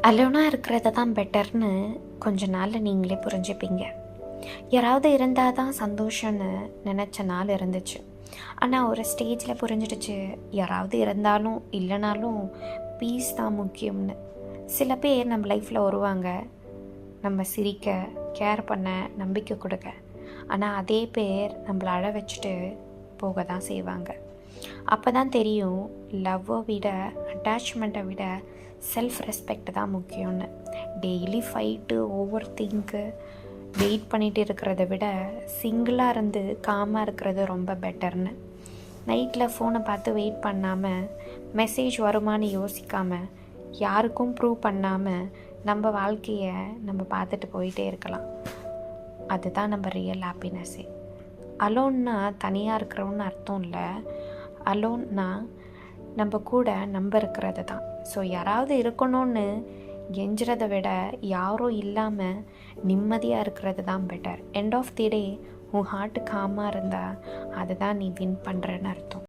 அலோனாக இருக்கிறது தான் பெட்டர்னு கொஞ்ச நாளில் நீங்களே புரிஞ்சுப்பீங்க. யாராவது இருந்தால் தான் சந்தோஷம்னு நினச்ச நாள் இருந்துச்சு. ஆனால் ஒரு ஸ்டேஜில் புரிஞ்சிடுச்சு, யாராவது இருந்தாலும் இல்லைனாலும் பீஸ் தான் முக்கியம்னு. சில பேர் நம்ம லைஃப்பில் வருவாங்க, நம்ம சிரிக்க, கேர் பண்ண, நம்பிக்கை கொடுக்க. ஆனால் அதே பேர் நம்மளை அழ வச்சுட்டு போக தான் செய்வாங்க. அப்போ தான் தெரியும், லவ்வை விட, அட்டாச்மெண்ட்டை விட செல்ஃப் ரெஸ்பெக்ட் தான் முக்கியம்னு. Daily fight, over thing, wait பண்ணிகிட்டு இருக்கிறத விட சிங்கிளாக இருந்து காமாக இருக்கிறது ரொம்ப பெட்டர்னு. நைட்டில் ஃபோனை பார்த்து வெயிட் பண்ணாமல், மெசேஜ் வருமானு யோசிக்காமல், யாருக்கும் ப்ரூவ் பண்ணாமல் நம்ம வாழ்க்கையை நம்ம பார்த்துட்டு போயிட்டே இருக்கலாம். அதுதான் நம்ம ரியல் ஹாப்பினஸ்ஸே. அலோன்னா தனியாக இருக்கிறோன்னு அர்த்தம் இல்லை. அலோன்னா நம்ம கூட நம்ம இருக்கிறது தான். ஸோ யாராவது இருக்கணும்னு கெஞ்சுறதை விட யாரும் இல்லாமல் நிம்மதியாக இருக்கிறது தான் பெட்டர். எண்ட் ஆஃப் தி டே உன் ஹார்ட்டு காமாக இருந்தால் அதுதான் நீ வின் பண்ணுறன்னு அர்த்தம்.